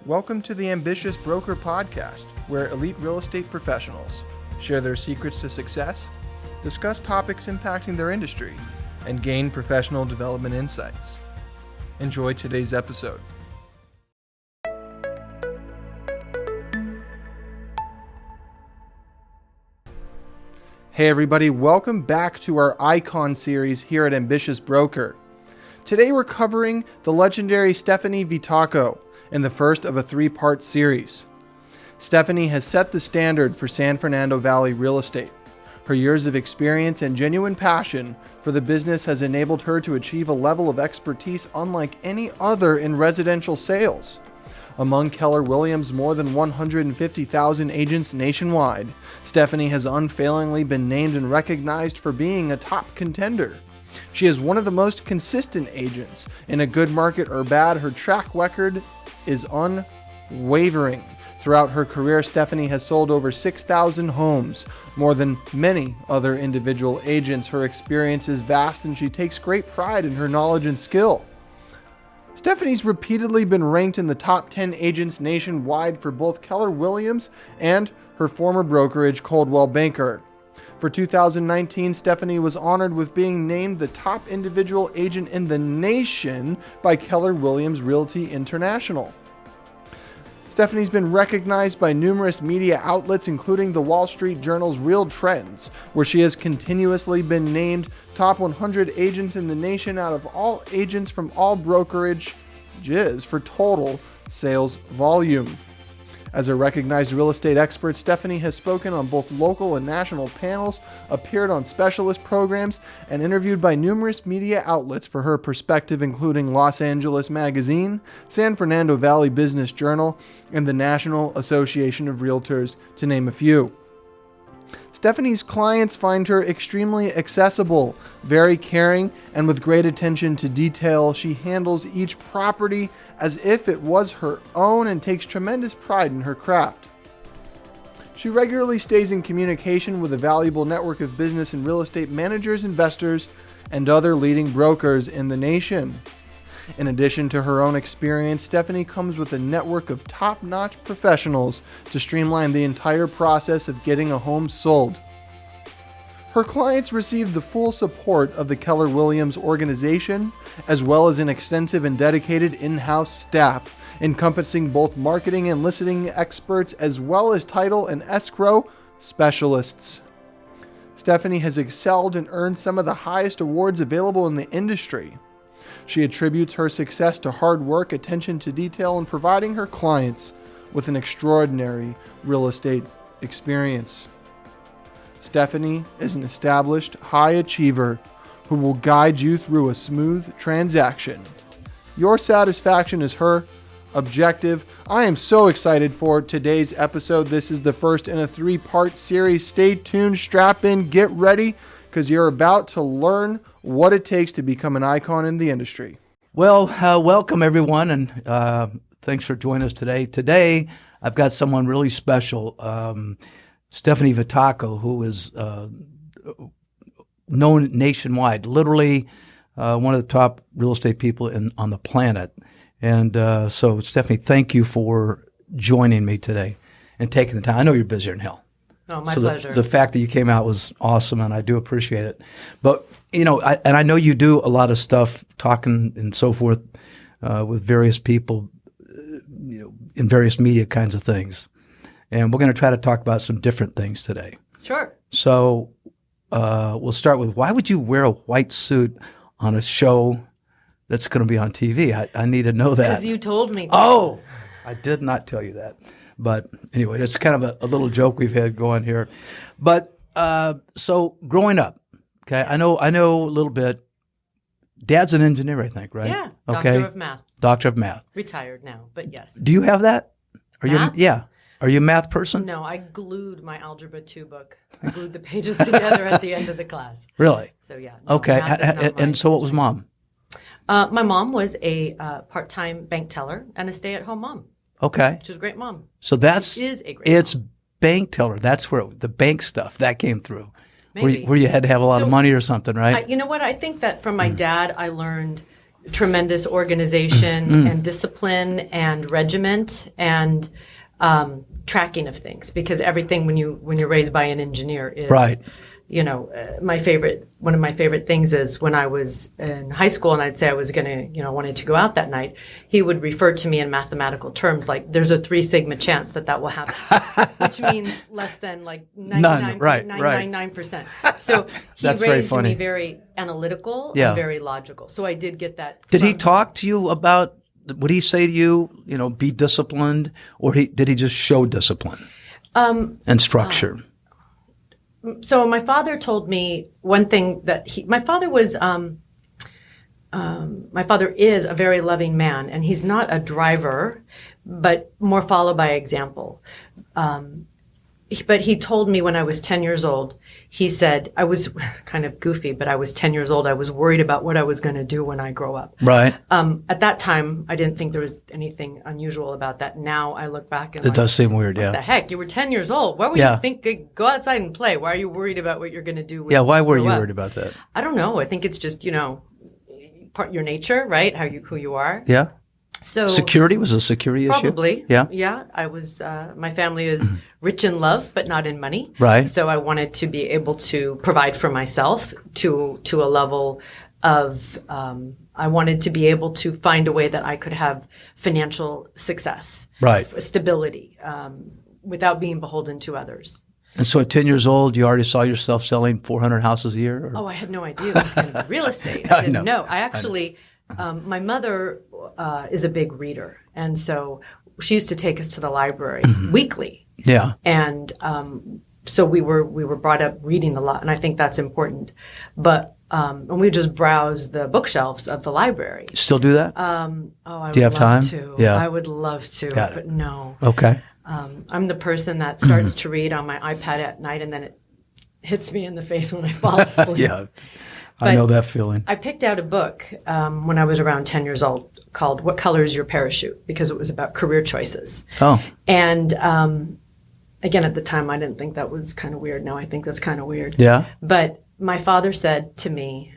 Welcome to the Ambitious Broker Podcast, where elite real estate professionals share their secrets to success, discuss topics impacting their industry, and gain professional development insights. Enjoy today's episode. Hey everybody, welcome back to our Icon series here at Ambitious Broker. Today we're covering the legendary Stephanie Vitacco in the first of a three-part series. Stephanie has set the standard for San Fernando Valley real estate. Her years of experience and genuine passion for the business has enabled her to achieve a level of expertise unlike any other in residential sales. Among Keller Williams' more than 150,000 agents nationwide, Stephanie has unfailingly been named and recognized for being a top contender. She is one of the most consistent agents. In a good market or bad, her track record is unwavering. Throughout her career, Stephanie has sold over 6,000 homes, more than many other individual agents. Her experience is vast and she takes great pride in her knowledge and skill. Stephanie's repeatedly been ranked in the top 10 agents nationwide for both Keller Williams and her former brokerage, Coldwell Banker. For 2019, Stephanie was honored with being named the top individual agent in the nation by Keller Williams Realty International. Stephanie's been recognized by numerous media outlets, including the Wall Street Journal's Real Trends, where she has continuously been named top 100 agents in the nation out of all agents from all brokerages for total sales volume. As a recognized real estate expert, Stephanie has spoken on both local and national panels, appeared on specialist programs, and interviewed by numerous media outlets for her perspective, including Los Angeles Magazine, San Fernando Valley Business Journal, and the National Association of Realtors, to name a few. Stephanie's clients find her extremely accessible, very caring, and with great attention to detail. She handles each property as if it was her own and takes tremendous pride in her craft. She regularly stays in communication with a valuable network of business and real estate managers, investors, and other leading brokers in the nation. In addition to her own experience, Stephanie comes with a network of top-notch professionals to streamline the entire process of getting a home sold. Her clients receive the full support of the Keller Williams organization, as well as an extensive and dedicated in-house staff, encompassing both marketing and listing experts, as well as title and escrow specialists. Stephanie has excelled and earned some of the highest awards available in the industry. She attributes her success to hard work, attention to detail, and providing her clients with an extraordinary real estate experience. Stephanie is an established high achiever who will guide you through a smooth transaction. Your satisfaction is her objective. I am so excited for today's episode. This is the first in a three-part series. Stay tuned, strap in, get ready, because you're about to learn what it takes to become an icon in the industry. Well, welcome everyone, and thanks for joining us today. Today, I've got someone really special, Stephanie Vitacco, who is known nationwide, literally one of the top real estate people on the planet. And so, Stephanie, thank you for joining me today and taking the time. I know you're busier than hell. Oh, my pleasure. The fact that you came out was awesome, and I do appreciate it. But, you know, I know you do a lot of stuff, talking and so forth with various people, in various media kinds of things. And we're going to try to talk about some different things today. Sure. So we'll start with, why would you wear a white suit on a show that's going to be on TV? I need to know that. Because you told me to. Oh, I did not tell you that. But anyway, it's kind of a little joke we've had going here. But so growing up, okay, I know a little bit. Dad's an engineer, I think, right? Yeah, okay. Doctor of Math. Doctor of Math. Retired now, but yes. Do you have that? Math? Are you a math person? No, I glued my Algebra 2 book. I glued the pages together at the end of the class. Really? So yeah. No, okay, and so what was Mom? My mom was a part-time bank teller and a stay-at-home mom. Okay. She was a great mom. So she is a great mom. Bank teller. That's where the bank stuff that came through. Maybe. Where you had to have a lot of money or something, right? You know what? I think that from my dad, I learned tremendous organization and discipline and regiment and tracking of things, because everything when you're raised by an engineer is Right. One of my favorite things is when I was in high school and I'd say I was going to, wanted to go out that night, he would refer to me in mathematical terms like there's a 3 sigma chance that will happen, which means less than like 99.999%. So he raised me very analytical and very logical. So I did get that. Did he talk to you about, would he say to you, be disciplined, or did he just show discipline and structure? So my father told me one thing that my father is a very loving man, and he's not a driver, but more follow by example. But he told me when I was 10 years old, he said, I was kind of goofy, but I was 10 years old. I was worried about what I was going to do when I grow up. Right. At that time, I didn't think there was anything unusual about that. Now I look back and it does seem weird, what the heck? You were 10 years old. Why would you think, go outside and play? Why are you worried about what you're going to do when why were you grow up? worried about that? I don't know. I think it's just, part your nature, right? Who you are. Yeah. So security was a security issue? Probably. Yeah. Yeah. I was, my family is rich in love, but not in money. Right. So I wanted to be able to provide for myself to a level of, I wanted to be able to find a way that I could have financial success. Right. Stability, without being beholden to others. And so at 10 years old, you already saw yourself selling 400 houses a year? Or? Oh, I had no idea it was going to be real estate. I didn't know. I actually, my mother is a big reader. And so she used to take us to the library weekly. Yeah. And so we were brought up reading a lot. And I think that's important. But and we just browse the bookshelves of the library. Still do that? I do you have time? To. Yeah. I would love to, but no. Okay. I'm the person that starts to read on my iPad at night, and then it hits me in the face when I fall asleep. Yeah, I know that feeling. I picked out a book when I was around 10 years old called What Color is Your Parachute? Because it was about career choices. Oh. And again, at the time, I didn't think that was kind of weird. Now I think that's kind of weird. Yeah. But my father said to me,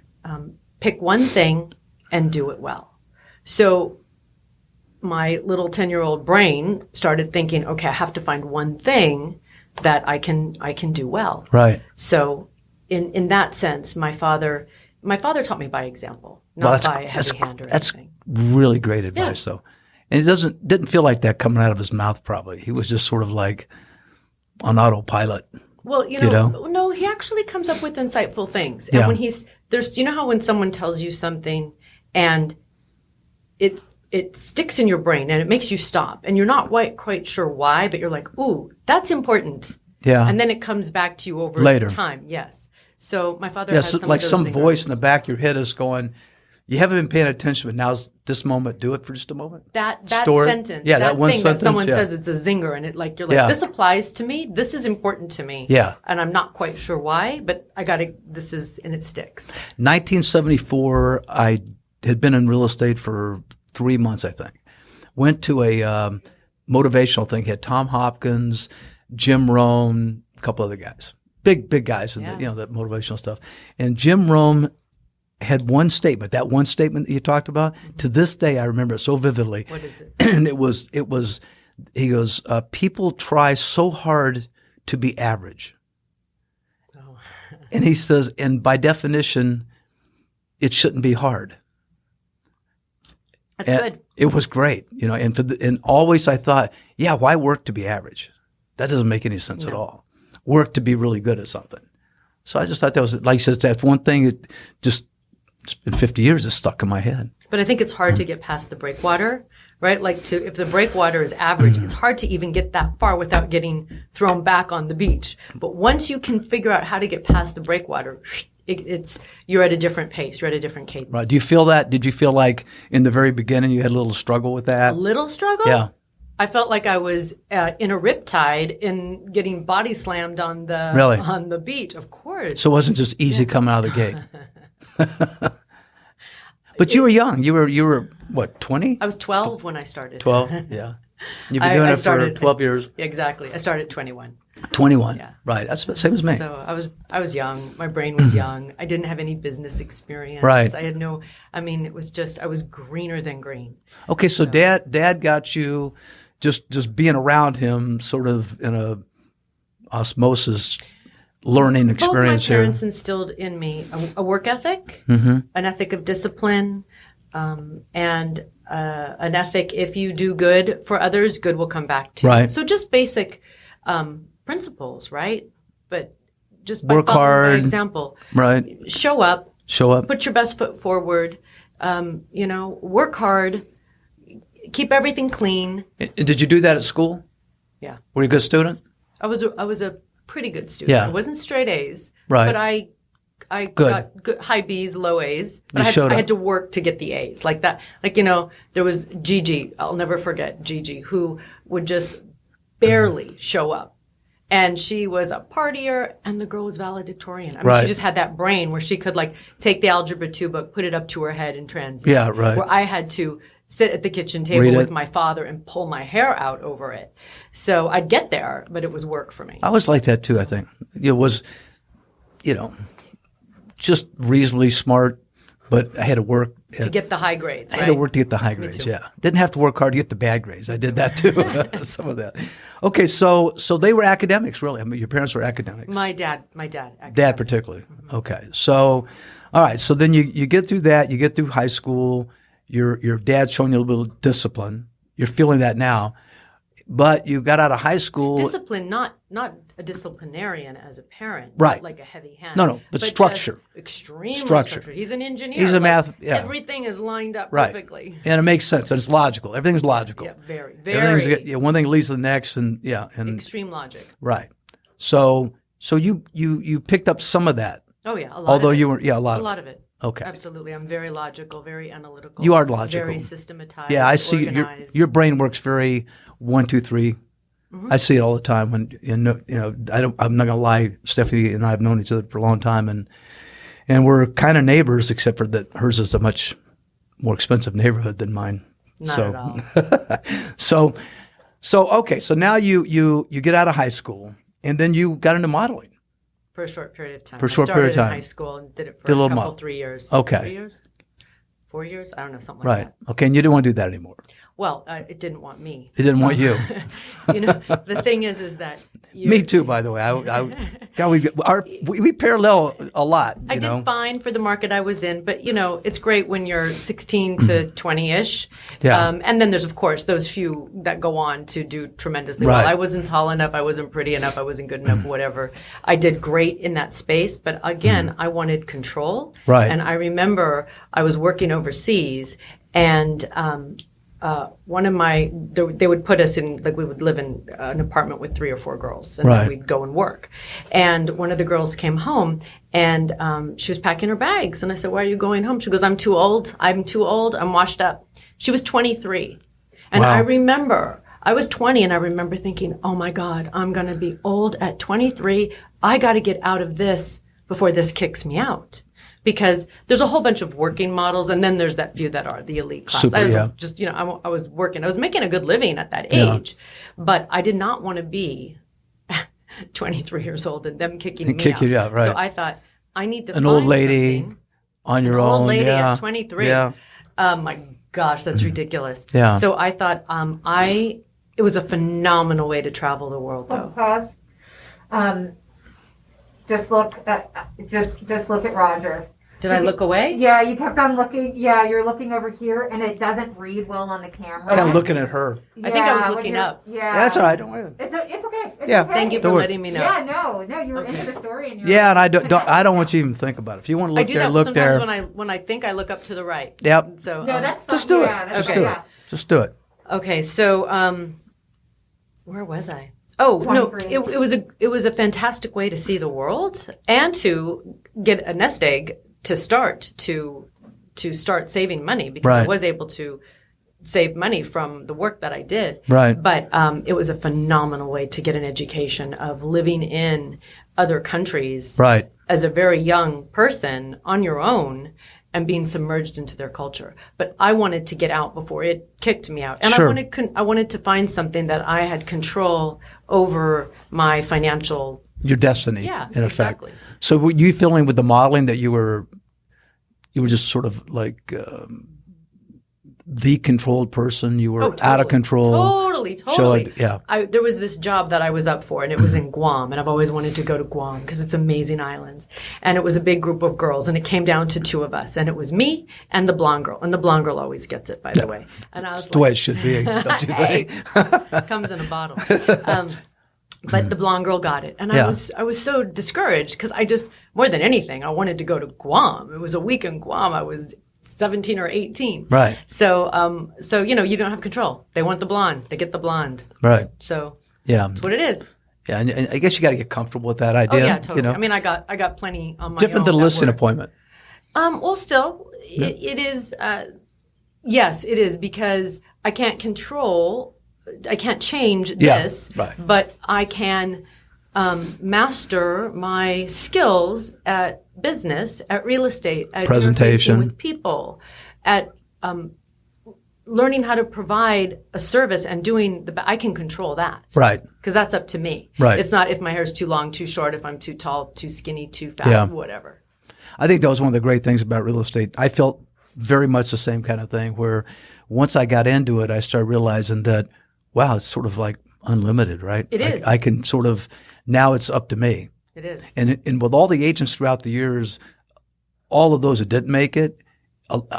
pick one thing and do it well. So my little 10-year-old brain started thinking, okay, I have to find one thing that I can do well. Right. So in that sense, my father taught me by example, not by heavy hand or anything. That's really great advice, though. And it didn't feel like that coming out of his mouth, probably. He was just sort of like on autopilot. Well, no, he actually comes up with insightful things. And when how when someone tells you something and it sticks in your brain and it makes you stop and you're not quite sure why, but you're like, ooh, that's important. Yeah. And then it comes back to you over time. Yes. So my father has some voice in the back of your head is going, you haven't been paying attention, but now's this moment. Do it for just a moment. That sentence. Yeah, that one thing sentence. That someone says it's a zinger, and you're like, this applies to me. This is important to me. Yeah. And I'm not quite sure why, but and it sticks. 1974, I had been in real estate for 3 months, I think. Went to a motivational thing. Had Tom Hopkins, Jim Rohn, a couple other guys, big guys, and that motivational stuff. And Jim Rohn had one statement. That one statement that you talked about. To this day, I remember it so vividly. What is it? And it was. He goes, people try so hard to be average. Oh. And he says, and by definition, it shouldn't be hard. That's good. It was great, and always I thought, why work to be average? That doesn't make any sense at all. Work to be really good at something. So I just thought that was, like you said, that's one thing that it's been 50 years, it's stuck in my head. But I think it's hard to get past the breakwater, right? If the breakwater is average, it's hard to even get that far without getting thrown back on the beach. But once you can figure out how to get past the breakwater, you're at a different pace. You're at a different cadence. Right. Do you feel that? Did you feel like in the very beginning you had a little struggle with that? A little struggle? Yeah. I felt like I was in a riptide and getting body slammed on the beach. Of course. So it wasn't just easy coming out of the gate. But you were young. You were what, 20? I was 12 when I started. 12. Yeah. You've been doing it for 12 years. Exactly. I started at 21. 21. Yeah. Right. That's the same as me. So I was young. My brain was young. I didn't have any business experience. Right. I had no. I mean, it was just I was greener than green. Okay, so dad got you just being around him, sort of in a osmosis learning experience Both my parents here. instilled in me a work ethic, Mm-hmm. an ethic of discipline, and an ethic. If you do good for others, good will come back to you. Right. So just basic principles, right? But just by Work following hard. by example, Right. show up, put your best foot forward. Work hard, keep everything clean. And did you do that at school? Yeah, Were you a good student? I was a pretty good student. Yeah. I wasn't straight A's, Right. but I got good high B's, low A's. But You I showed had up. to work to get the A's like that. Like there was Gigi. I'll never forget Gigi, who would just barely show up. And she was a partier, and the girl was valedictorian. I mean, Right. she just had that brain where she could take the Algebra 2 book, put it up to her head, and translate. Yeah, right. Where I had to sit at the kitchen table Read it. with my father and pull my hair out over it. So I'd get there, but it was work for me. I was like that too, I think. It was, just reasonably smart, but I had to work. To get the high grades, I right? had to work to get the high grades, too. yeah. Didn't have to work hard to get the bad grades. I did that too, some of that. Okay, so they were academics, really. I mean, your parents were academics. My dad. Dad particularly. Okay, so, all right, so then you get through that, you get through high school, your dad's showing you a little bit of discipline. You're feeling that now. But you got out of high school. Discipline, not a disciplinarian as a parent, Right. Like a heavy hand. No, but structure. just extremely Structure. structured. He's an engineer. He's a math- yeah. Everything is lined up Right. perfectly. And it makes sense, and it's logical. Everything's logical. Yeah, very, Everything's, very one thing leads to the next, and extreme logic. right. So you picked up some of that, Oh yeah, a lot. although of it. you were a a lot. lot of it. Okay. Absolutely, I'm very logical, very analytical. You are logical. very systematized. Yeah, I see organized. your brain works very 1, 2, 3. Mm-hmm. I see it all the time. When I'm not gonna lie, Stephanie and I have known each other for a long time, and we're kind of neighbors, except for that hers is a much more expensive neighborhood than mine. Not so, at all. so okay. So now you get out of high school, and then you got into modeling. For a short period of time. For a short I period of started in time. high school and did it for Did a a little couple, model. 3 years. Okay. 3 years? 4 years? I don't know, something like Right. that. Okay. And you didn't want to do that anymore. Well, it didn't want me. It didn't want you. The thing is that Me too, by the way. God, we parallel a lot. I did fine for the market I was in, but it's great when you're 16 to 20-ish. Yeah. And then there's of course those few that go on to do tremendously Right. well. I wasn't tall enough, I wasn't pretty enough, I wasn't good enough, whatever. I did great in that space, but again, I wanted control. Right. And I remember I was working overseas, and one of they would put us in, we would live in an apartment with 3 or 4 girls, and Right. then we'd go and work. And one of the girls came home, and she was packing her bags. And I said, "Why are you going home?" She goes, I'm too old. I'm washed up. She was 23. And Wow. I remember, I was 20, and I remember thinking, oh my God, I'm going to be old at 23. I got to get out of this before this kicks me out. Because there's a whole bunch of working models, and then there's that few that are the elite class. Super, I was yeah. just, I was working. I was making a good living at that age, but I did not want to be 23 years old and them kicking me kick out. you out, right. So I thought, I need to An find old lady something. on your An own. old lady yeah. at 23. Yeah. Oh my gosh, that's ridiculous. Yeah. So I thought, it was a phenomenal way to travel the world, though. Pause. Just look at Roger. Did I look away? Yeah, you kept on looking. Yeah, you're looking over here, and it doesn't read well on the camera. Kind of looking at her. I think I was when looking you're- up. Yeah, That's all right. Don't worry. It's okay. It's Yeah. okay. Thank you Don't for worry. letting me know. Yeah, no, you were into the story, and you're Yeah, and I don't want you to even think about it. If you want to I look do there, that look sometimes there. when I think I look up to the right. Yep. So No, that's fine. Just do it. Yeah, that's Just okay. do it. Yeah. Just do it. Okay, so where was I? Oh, no, 23. it was a fantastic way to see the world and to get a nest egg to start saving money, because I Right. was able to save money from the work that I did. Right. But it was a phenomenal way to get an education of living in other countries Right. as a very young person on your own, and being submerged into their culture. But I wanted to get out before it kicked me out. And Sure. I wanted to find something that I had control over my financial. Your destiny, Yeah, in effect. exactly. So were you feeling with the modeling that you were just sort of like the controlled person? You were out of control. Totally. Yeah. There was this job that I was up for, and it was in Guam, and I've always wanted to go to Guam because it's amazing islands. And it was a big group of girls, and it came down to 2 of us, and it was me and the blonde girl. And the blonde girl always gets it, by the way. And I was It's the way it should be, don't you think? Comes in a bottle. But the blonde girl got it. And I was so discouraged because more than anything, I wanted to go to Guam. It was a week in Guam. I was 17 or 18. Right. So, you don't have control. They want the blonde. They get the blonde. Right. So Yeah. that's what it is. Yeah, and I guess you got to get comfortable with that idea. Oh, yeah, totally. You know? I mean, I got plenty on my Different own than a that listing work. appointment. Well, still, it is, yes, it is, because I can't change this, right. but I can master my skills at business, at real estate, at Presentation. interfacing with people, at learning how to provide a service and doing I can control that. Right. Because that's up to me. Right. It's not if my hair's too long, too short, if I'm too tall, too skinny, too fat, whatever. I think that was one of the great things about real estate. I felt very much the same kind of thing where once I got into it, I started realizing that, wow, it's sort of like unlimited, right? It is. I can sort of, now it's up to me. It is. And with all the agents throughout the years, all of those that didn't make it,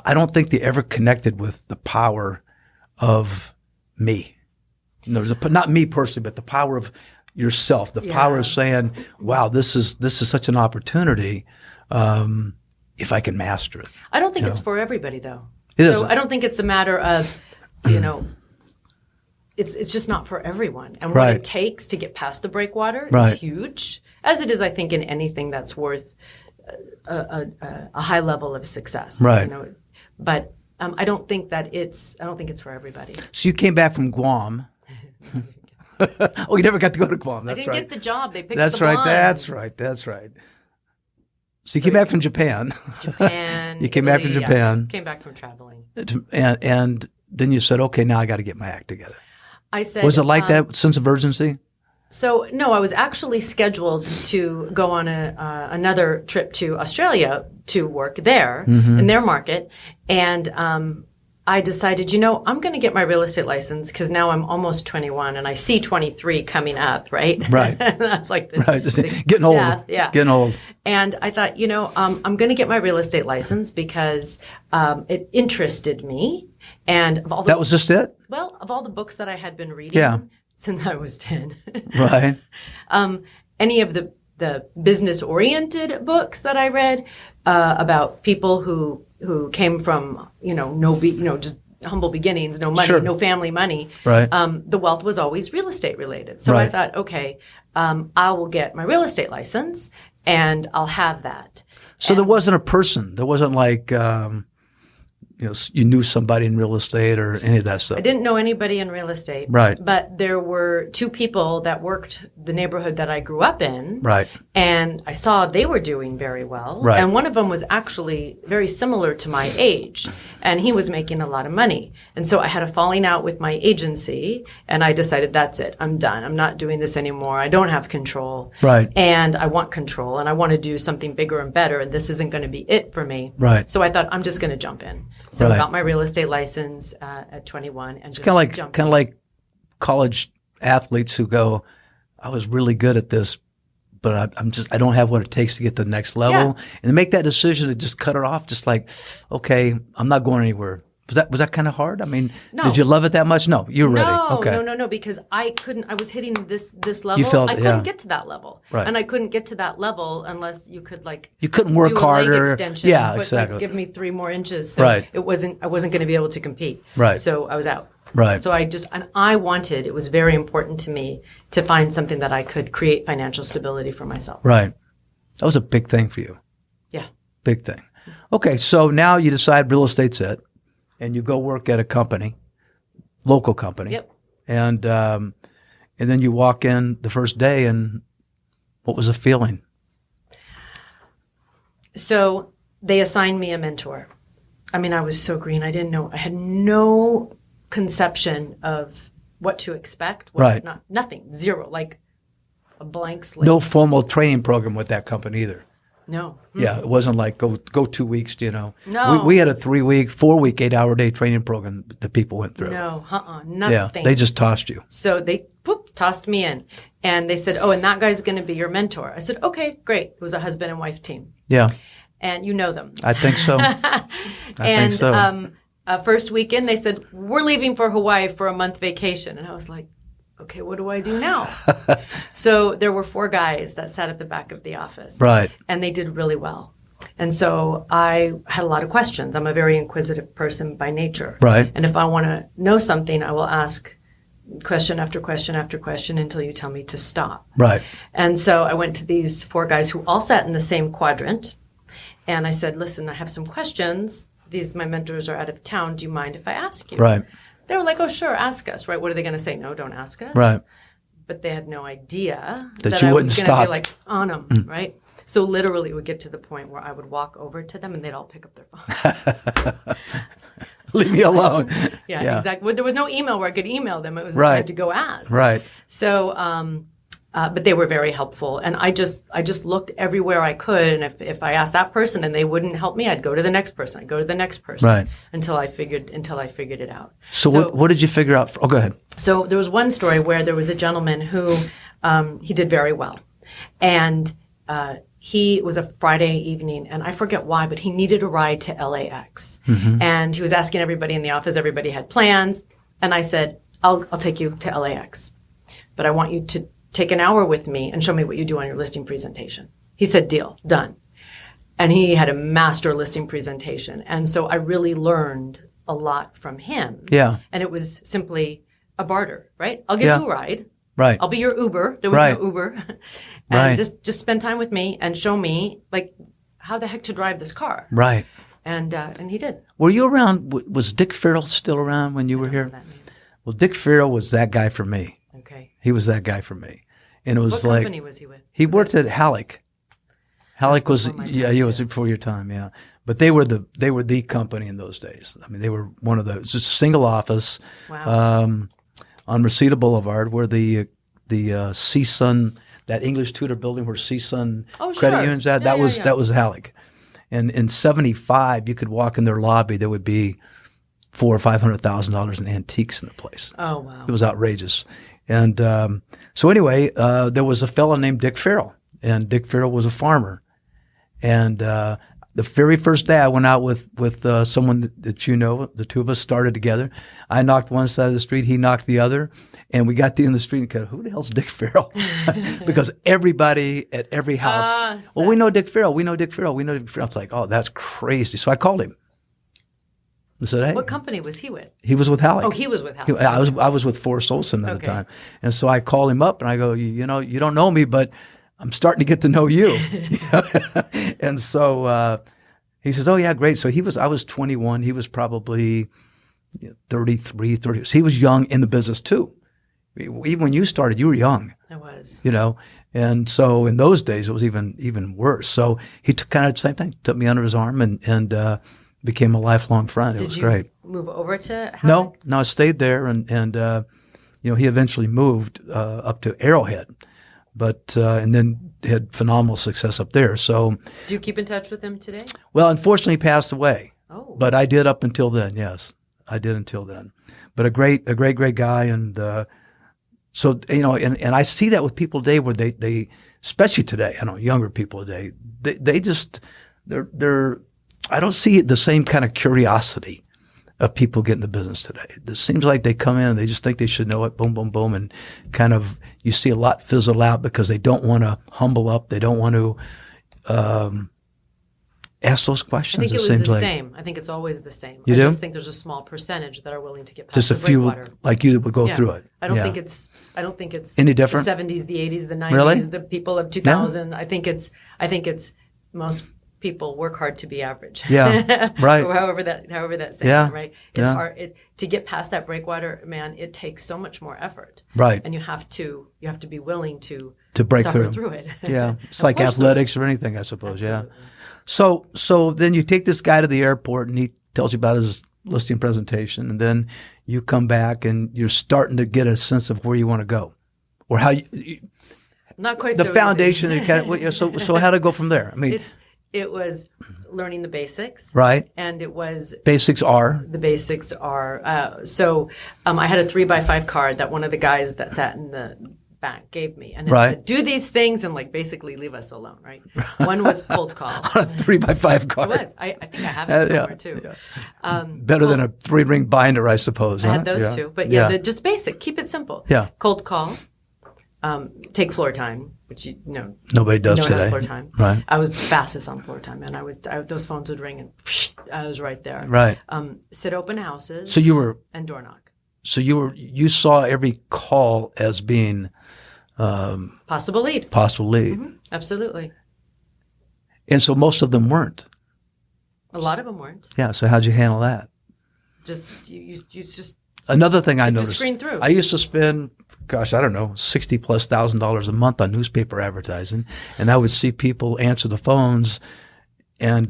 I don't think they ever connected with the power of me. Not me personally, but the power of yourself, the power of saying, wow, this is such an opportunity if I can master it. I don't think it's for everybody, though. It so isn't. I don't think it's a matter of, it's just not for everyone. And what Right. it takes to get past the breakwater Right. is huge, as it is, I think, in anything that's worth a high level of success. Right. But I don't think it's for everybody. So you came back from Guam. Oh, you never got to go to Guam. I That's didn't right. get the job. They picked That's the right. blonde. That's right. So you came back from Japan. Japan. You came back Italy, from Japan. Yeah, came back from traveling. And then you said, okay, now I got to get my act together. I said, Was it like that sense of urgency? So no, I was actually scheduled to go on another trip to Australia to work there in their market, and I decided, I'm going to get my real estate license because now I'm almost 21 and I see 23 coming up, right? Right. That's like Just getting old. death, yeah. Getting old. And I thought, I'm going to get my real estate license because it interested me, and of all the, That was just it? of all the books that I had been reading since I was 10. Right. Any of the business-oriented books that I read about people who came from just humble beginnings, no money, Sure. no family money. Right. The wealth was always real estate related. So I Right. thought, okay, I will get my real estate license and I'll have that. So there wasn't a person. There wasn't like, you knew somebody in real estate or any of that stuff. I didn't know anybody in real estate. Right. But there were 2 people that worked the neighborhood that I grew up in. Right. And I saw they were doing very well. Right. And one of them was actually very similar to my age. And he was making a lot of money. And so I had a falling out with my agency. And I decided, that's it. I'm done. I'm not doing this anymore. I don't have control. Right. And I want control. And I want to do something bigger and better. And this isn't going to be it for me. Right. So I thought, I'm just going to jump in. So I Right. got my real estate license at 21 and just Kind jumped of in. like college athletes who go, I was really good at this, but I don't have what it takes to get to the next level. Yeah. And to make that decision to just cut it off, just like, okay, I'm not going anywhere. Was that kind of hard? I mean, No. did you love it that much? No, you're ready. No, Okay. no, because I was hitting this level. felt I it, couldn't yeah. get to that level. Right. And I couldn't get to that level unless you could You couldn't work do a harder. leg extension, Yeah, put, exactly. give me 3 more inches. So Right. I wasn't going to be able to compete. Right. So I was out. Right. So it was very important to me to find something that I could create financial stability for myself. Right. That was a big thing for you. Yeah. Big thing. Okay, so now you decide real estate's it, and you go work at a company, local company. Yep. And then you walk in the first day, and what was the feeling? So they assigned me a mentor. I mean, I was so green. I didn't know. I had no conception of what to expect. Right. Nothing. Zero. Like a blank slate. No formal training program with that company either. No. Yeah, it wasn't like go 2 weeks, you know. No. We had a 3-week, 4-week, 8-hour-day training program that people went through. No. Nothing. Yeah, they just tossed you. So they tossed me in. And they said, oh, and that guy's going to be your mentor. I said, okay, great. It was a husband and wife team. Yeah. And you know them. I think so. I think so. First weekend, they said, we're leaving for Hawaii for a month vacation. And I was like, okay, what do I do now? So there were 4 guys that sat at the back of the office. Right. And they did really well. And so I had a lot of questions. I'm a very inquisitive person by nature. Right. And if I want to know something, I will ask question after question after question until you tell me to stop. Right. And so I went to these 4 guys who all sat in the same quadrant. And I said, listen, I have some questions. My mentors are out of town. Do you mind if I ask you? Right. They were like, oh, sure, ask us, right? What are they going to say? No, don't ask us. Right. But they had no idea that you I wouldn't was going to stop. be like on them, right? So literally it would get to the point where I would walk over to them and they'd all pick up their phone. Leave me alone. Yeah, exactly. Well, there was no email where I could email them. It was Right. I had to go ask. Right. So, but they were very helpful, and I just looked everywhere I could, and if I asked that person and they wouldn't help me, I'd go to the next person. I'd go to the next person, Right. until I figured it out. So what did you figure out? Oh, go ahead. So there was one story where there was a gentleman who he did very well, and he was a Friday evening, and I forget why, but he needed a ride to LAX, and he was asking everybody in the office. Everybody had plans, and I said, "I'll take you to LAX, but I want you to take an hour with me and show me what you do on your listing presentation." He said, deal, done. And he had a master listing presentation. And so I really learned a lot from him. Yeah. And it was simply a barter, right? I'll give you a ride. Right. I'll be your Uber. There was Right. no Uber. And Right. just spend time with me and show me, like, how the heck to drive this car. Right. And he did. Were you around? Was Dick Farrell still around when you were here? That name. Well, Dick Farrell was that guy for me. Okay. He was that guy for me. And it was What like company was he with? he worked at Halleck. Halleck was before my yeah, time, he was too. before your time, yeah. But they were the company in those days. I mean, they were one of those. Just a single office Wow. on Reseda Boulevard, where the CSUN, that English tutor building where CSUN Oh, credit sure. unions at, Yeah, that was yeah. that was Halleck. And in '75, you could walk in their lobby. There would be $400,000 or $500,000 in antiques in the place. Oh, wow. It was outrageous. And so anyway, there was a fellow named Dick Farrell, and Dick Farrell was a farmer. And the very first day I went out with someone that you know, the two of us started together. I knocked one side of the street, he knocked the other, and we got to the end of the street and go, who the hell's Dick Farrell? Because everybody at every house, well, we know Dick Farrell, we know Dick Farrell, we know Dick Farrell. It's like, oh, that's crazy. So I called him. I said, hey. What company was he with? He was with Halleck. Oh, he was with Halleck. I was with Forrest Olson at the Okay. time. And so I call him up and I go, you know, you don't know me, but I'm starting to get to know you. And so he says, oh, yeah, great. So I was 21. He was probably 33, 30. So he was young in the business too. Even when you started, you were young. I was. You know, and so in those days it was even worse. So he took kind of the same thing, took me under his arm and became a lifelong friend. It was great. Did you move over to Halleck? No, I stayed there, and you know, he eventually moved up to Arrowhead, but and then had phenomenal success up there. So, Do you keep in touch with him today? well, unfortunately, he passed away. Oh. But I did up until then. Yes, I did until then. But a great guy, and so you know, and I see that with people today, where they especially today, I know younger people today, they just they're I don't see the same kind of curiosity of people getting the business today. It seems like they come in and they just think they should know it, boom, boom, boom, and kind of you see a lot fizzle out because they don't want to humble up. They don't want to ask those I questions. think it was seems the like same. I think it's always the same. You I do? just think there's a small percentage that are willing to get past just a the few breakwater. like you that would go Yeah. through it. I don't Yeah. think it's Any different? The 70s, the 80s, the 90s, Really? the people of 2000. I think it's most people work hard to be average. Yeah, right. Or however that's saying, Yeah, right? It's yeah. hard to get past that breakwater, man. It takes so much more effort, Right. and you have to be willing to break suffer through it. Yeah, it's And like push through athletics or anything, I suppose. Absolutely. Yeah. So then you take this guy to the airport, and he tells you about his listing presentation, and then you come back, and you're starting to get a sense of where you want to go, or how Not quite the so foundation. easy. And kind of, so how to go from there? I mean, It was learning the basics, right? And it was Basics are the basics are. I had a 3x5 card that one of the guys that sat in the back gave me, and it Right. said, "Do these things and like basically leave us alone." Right. One was cold call. a 3x5 card. It was. I think I have it somewhere too. Yeah. Better than a 3-ring binder, I suppose. I huh? had those Yeah. too, but yeah. just basic. Keep it simple. Yeah. Cold call. Take floor time, which Nobody does no one today. has floor time. Right. I was the fastest on floor time, and those phones would ring, and I was right there. Right. Sit open houses. So and door knock. you saw every call as being Possible lead. possible lead, Absolutely. and so most of them weren't. A lot of them weren't. Yeah. So how'd you handle that? Just you just Another thing I Keep the noticed. screen through. I used to spend, gosh, I don't know, $60,000+ a month on newspaper advertising, and I would see people answer the phones, and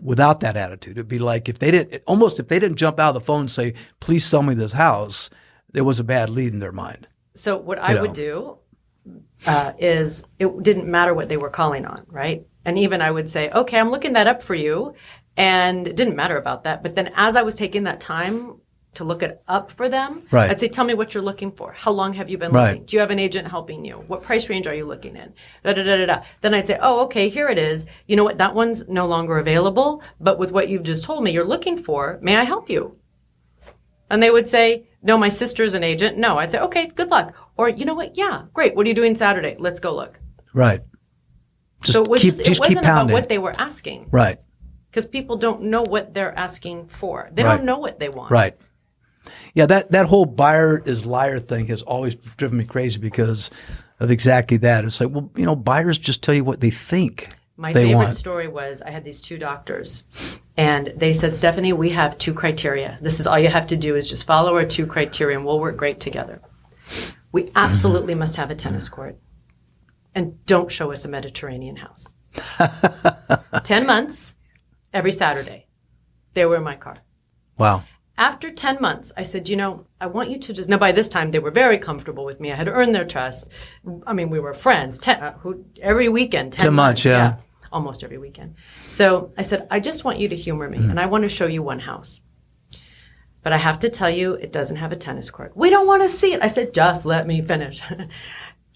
without that attitude, it'd be like if they didn't jump out of the phone and say, "Please sell me this house," there was a bad lead in their mind. So what I would do is it didn't matter what they were calling on, right? And even I would say, okay, I'm looking that up for you. And it didn't matter about that. But then as I was taking that time to look it up for them, Right. I'd say, tell me what you're looking for. How long have you been Right. looking? Do you have an agent helping you? What price range are you looking in? Da, da, da, da, da. Then I'd say, oh, okay, here it is. You know what? That one's no longer available. But with what you've just told me you're looking for, may I help you? And they would say, no, my sister's an agent. No. I'd say, okay, good luck. Or, you know what? Yeah, great. What are you doing Saturday? Let's go look. Right. Just So it, was keep just, it wasn't keep about pounding. what they were asking. Right. Because people don't know what they're asking for. They Right. don't know what they want. Right. Yeah, that whole buyer is liar thing has always driven me crazy because of exactly that. It's like, well, buyers just tell you what they think My they favorite want. story was I had these two doctors, and they said, Stephanie, we have 2 criteria. This is all you have to do is just follow our 2 criteria, and we'll work great together. We absolutely must have a tennis court, and don't show us a Mediterranean house. 10 months, every Saturday, they were in my car. Wow. After 10 months, I said, I want you to just, now by this time they were very comfortable with me. I had earned their trust. I mean, we were friends every weekend, 10 months, yeah. Almost every weekend. So I said, I just want you to humor me and I want to show you one house. But I have to tell you, it doesn't have a tennis court. We don't want to see it. I said, just let me finish.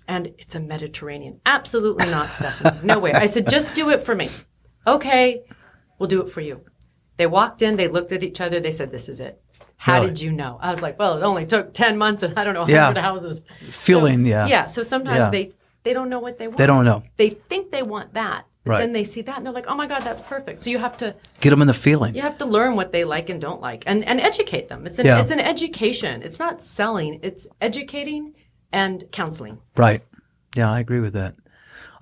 And it's a Mediterranean. Absolutely not, Stephanie. No way. I said, just do it for me. Okay, we'll do it for you. They walked in, they looked at each other, they said, this is it. How Really? did you know? I was like, well, it only took 10 months and I don't know, 100 Yeah. houses. Feeling, So, yeah. Yeah, so sometimes Yeah. they don't know what they want. They don't know. They think they want that. But Right. then they see that and they're like, oh my God, that's perfect. So you have to Get them in the feeling. learn what they like and don't like and educate them. It's an education. It's not selling, it's educating and counseling. Right. Yeah, I agree with that.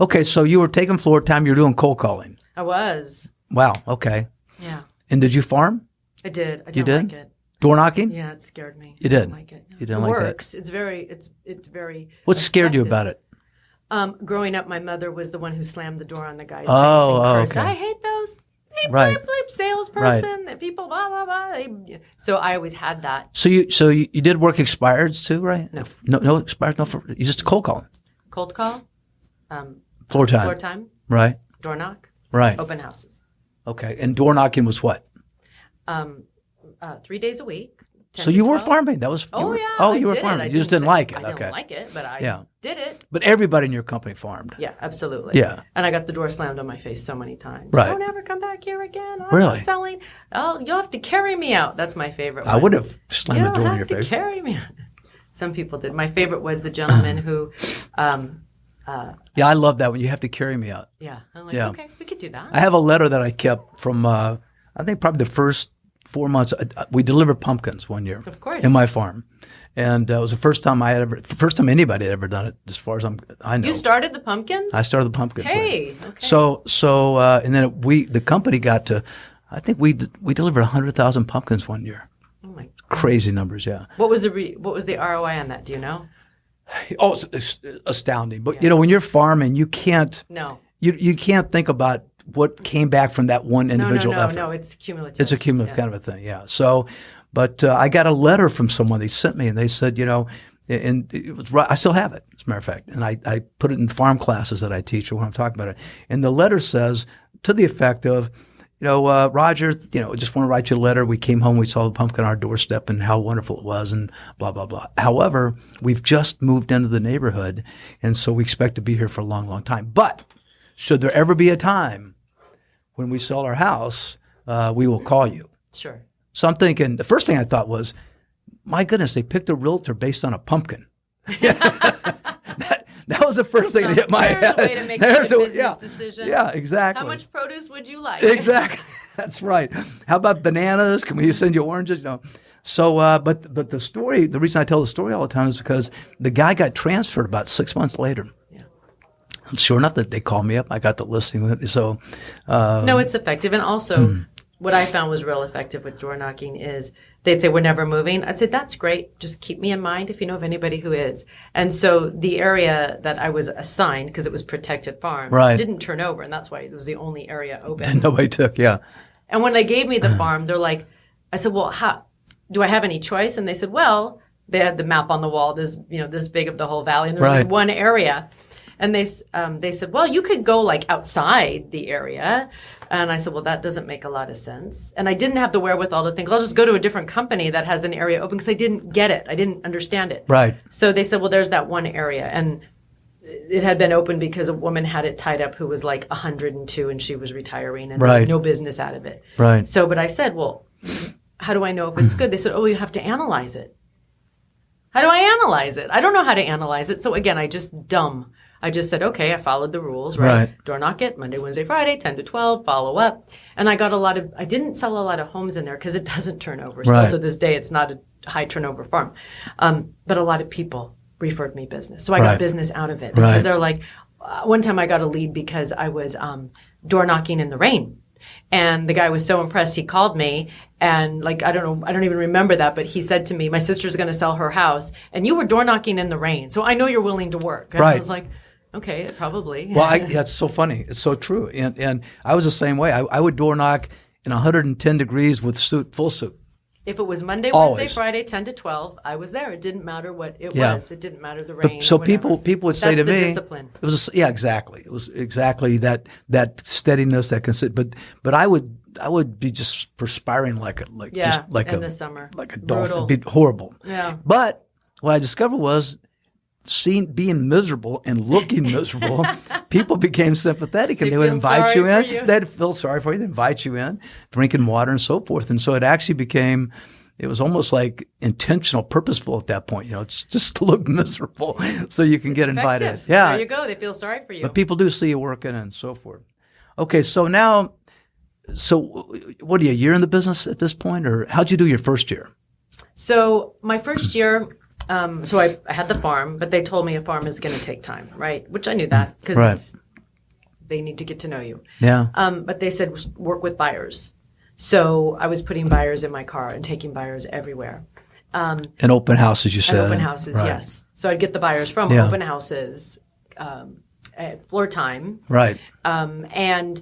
Okay, so you were taking floor time, you were doing cold calling. I was. Wow, okay. Yeah. And did you farm? I did. I You don't did? like it. Door knocking? Yeah, it scared me. You I did? don't like it. You didn't it like that? works. It's very What scared you effective. about it? Growing up, my mother was the one who slammed the door on the guy's Oh, face and oh, cursed. okay. I hate those. Bleep, Right. bleep, bleep, salesperson. People, blah, blah, blah. So I always had that. So you did work expireds too, right? No expireds, you just cold calling. Cold call, Floor time. floor time, Right. door knock, Right. open houses. Okay. And door knocking was what? 3 days a week. 10 So to you were 12. farming. That was Oh, yeah. Oh, I you were did it. farming. I You just didn't say- like it. I Okay. didn't like it, but I Yeah. did it. But everybody in your company farmed. Yeah, absolutely. Yeah. And I got the door slammed on my face so many times. Right. Don't ever come back here again. I'm Really? not selling. Oh, you'll have to carry me out. That's my favorite one. I would have slammed the door in your have to face. carry me out. Some people did. My favorite was the gentleman who, Yeah, I love that when you have to carry me out. I'm like, Yeah. okay, we could do that. I have a letter that I kept from, I think probably the first 4 months. We delivered pumpkins one year. Of course. In my farm. And it was the first time anybody had ever done it, as far as I know. You started the pumpkins? I started the pumpkins. Hey, okay. So and then the company got to, I think we delivered 100,000 pumpkins one year. Oh my God. Crazy numbers, yeah. What was the ROI on that? Do you know? Oh, it's astounding. But when you're farming, you can't. No. You can't think about what came back from that one individual effort. No, it's cumulative. It's a cumulative kind of a thing, yeah. So, but I got a letter from someone they sent me, and they said, and it was I still have it, as a matter of fact, and I put it in farm classes that I teach when I'm talking about it. And the letter says, to the effect of, Roger, just want to write you a letter. We came home, we saw the pumpkin on our doorstep and how wonderful it was and blah, blah, blah. However, we've just moved into the neighborhood, and so we expect to be here for a long, long time. But should there ever be a time when we sell our house, we will call you. Sure. So I'm thinking, the first thing I thought was, my goodness, they picked a realtor based on a pumpkin. That was the first thing that hit my head. There's a way to make a business decision. Yeah, exactly. How much produce would you like? Exactly. That's right. How about bananas? Can we send you oranges? So, but the story, the reason I tell the story all the time is because the guy got transferred about 6 months later. Yeah. And sure enough, that they called me up. I got the listing with it. So, no, it's effective. And also, what I found was real effective with door knocking is they'd say, we're never moving. I'd say, that's great. Just keep me in mind if you know of anybody who is. And so the area that I was assigned, because it was protected farms, didn't turn over. And that's why it was the only area open. Nobody took, yeah. And when they gave me the farm, they're like, I said, well, do I have any choice? And they said, well, they had the map on the wall, this big of the whole valley. And there's this one area. And they said, well, you could go like outside the area. And I said, well, that doesn't make a lot of sense. And I didn't have the wherewithal to think, I'll just go to a different company that has an area open, because I didn't get it. I didn't understand it. Right. So they said, well, there's that one area. And it had been open because a woman had it tied up who was like 102 and she was retiring, and there was no business out of it. Right. So, but I said, well, how do I know if it's good? They said, oh, you have to analyze it. How do I analyze it? I don't know how to analyze it. So again, I just said, okay, I followed the rules, right? Door knock it, Monday, Wednesday, Friday, 10 to 12, follow up. And I didn't sell a lot of homes in there because it doesn't turn over. Still to this day, it's not a high turnover farm. But a lot of people referred me business. So I got business out of it. Because they're like, one time I got a lead because I was door knocking in the rain. And the guy was so impressed, he called me, and I don't even remember that, but he said to me, my sister's going to sell her house, and you were door knocking in the rain, so I know you're willing to work. And I was like, okay, probably. Well, that's so funny. It's so true. And I was the same way. I would door knock in 110 degrees with full suit. If it was Monday, Wednesday, Friday, 10 to 12, I was there. It didn't matter what it was. It didn't matter the rain. So people would say to me, discipline. It was exactly. It was exactly that steadiness, that consist. But I would be just perspiring in the summer, like a dolphin. Brutal. It'd be horrible. Yeah. But what I discovered was, being miserable and looking miserable, people became sympathetic, and they would invite you in. They'd feel sorry for you. They'd invite you in, drinking water and so forth. And so it actually became, it was almost like intentional, purposeful at that point. It's just to look miserable so you can get effective. Invited. Yeah. There you go. They feel sorry for you. But people do see you working and so forth. Okay, so now, what are you, a year in the business at this point? Or how'd you do your first year? So my first year, so I had the farm, but they told me a farm is going to take time, right? Which I knew that because they need to get to know you. Yeah. But they said work with buyers. So I was putting buyers in my car and taking buyers everywhere. And open houses, you said. And open houses, yes. So I'd get the buyers from open houses, at floor time. Right. Imagine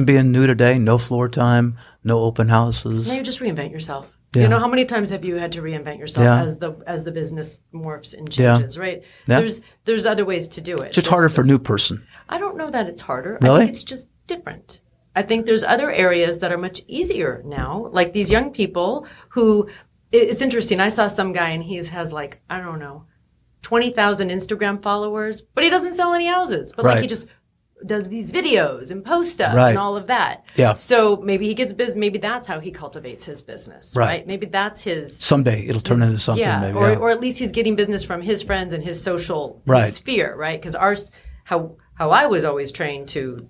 being new today, no floor time, no open houses. No, you just reinvent yourself. Yeah. How many times have you had to reinvent yourself as the business morphs and changes, right? Yeah. There's other ways to do it. It's just harder for a new person. I don't know that it's harder. Really? I think it's just different. I think there's other areas that are much easier now, like these young people who, it's interesting. I saw some guy and he has 20,000 Instagram followers, but he doesn't sell any houses. But he just does these videos and post stuff and all of that. Yeah. So maybe he gets business. Maybe that's how he cultivates his business, right? Maybe that's his. Someday it'll turn into something. Yeah. Maybe, or at least he's getting business from his friends and his social sphere, right? Because how I was always trained to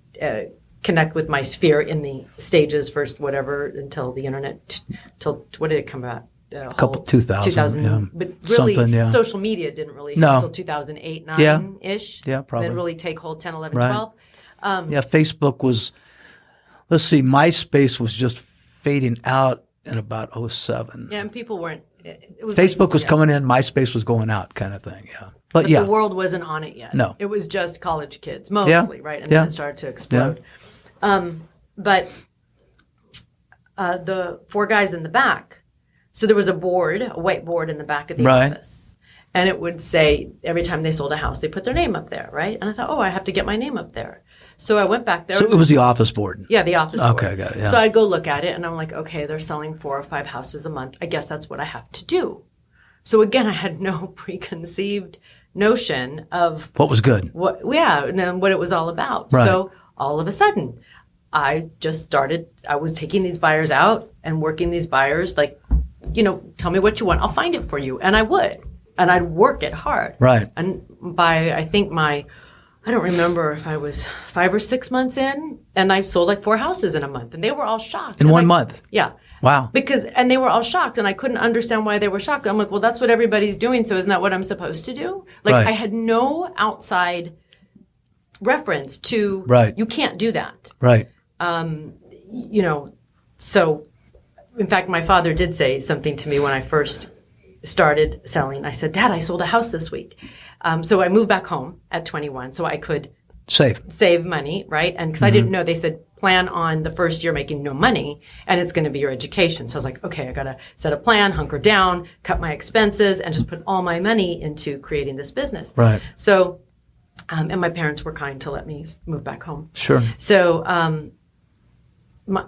connect with my sphere in the stages first, whatever, until the internet, till what did it come out? A couple 2000, yeah. But really, Something, yeah. social media didn't really hit No. until 2008, 9 Yeah. ish. Yeah, probably. Didn't really take hold 10, 11, Right. 12. Yeah, Facebook was, let's see, MySpace was just fading out in about 07. Yeah, and people weren't. It was Facebook was yeah. coming in, MySpace was going out kind of thing, yeah. But yeah, the world wasn't on it yet. No. It was just college kids, mostly, right? And Yeah. then it started to explode. But the four guys in the back, so there was a whiteboard in the back of the Right. office. And it would say, every time they sold a house, they put their name up there, right? And I thought, I have to get my name up there. So I went back there. So it was the office board. Yeah, the office board. Okay, got it, yeah. So I go look at it, and I'm like, okay, they're selling 4 or 5 houses a month. I guess that's what I have to do. So again, I had no preconceived notion of What was good? what it was all about. Right. So all of a sudden, I was taking these buyers out and working these buyers, like, tell me what you want. I'll find it for you. And I would. And I'd work it hard. Right. And by, I think I don't remember if I was 5 or 6 months in, and I sold like 4 houses in a month. And they were all shocked. In And 1 month? Yeah. Wow. And they were all shocked, and I couldn't understand why they were shocked. I'm like, well, that's what everybody's doing, so isn't that what I'm supposed to do? Like, Right. I had no outside reference to, Right. you can't do that. Right. So, in fact, my father did say something to me when I first started selling. I said, Dad, I sold a house this week. So I moved back home at 21 so I could Safe. save money, right? And because I didn't know, they said, plan on the first year making no money, and it's going to be your education. So I was like, okay, I got to set a plan, hunker down, cut my expenses, and just put all my money into creating this business. Right. So, and my parents were kind to let me move back home. Sure. So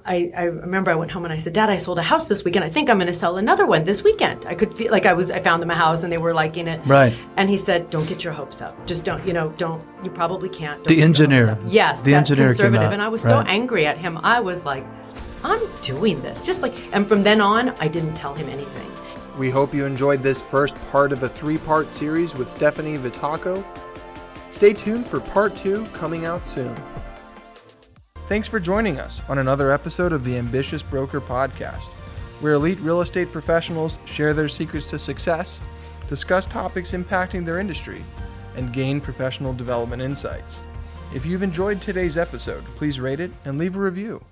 I remember I went home and I said, Dad, I sold a house this weekend. I think I'm going to sell another one this weekend. I could feel like I found them a house and they were liking it. Right. And he said, don't get your hopes up. Just don't, you probably can't. Don't The get your engineer. hopes up. Yes. The that's engineer came conservative. out. And I was so Right. angry at him. I was like, I'm doing this. And from then on, I didn't tell him anything. We hope you enjoyed this first part of a 3-part series with Stephanie Vitacco. Stay tuned for part 2 coming out soon. Thanks for joining us on another episode of the Ambitious Broker Podcast, where elite real estate professionals share their secrets to success, discuss topics impacting their industry, and gain professional development insights. If you've enjoyed today's episode, please rate it and leave a review.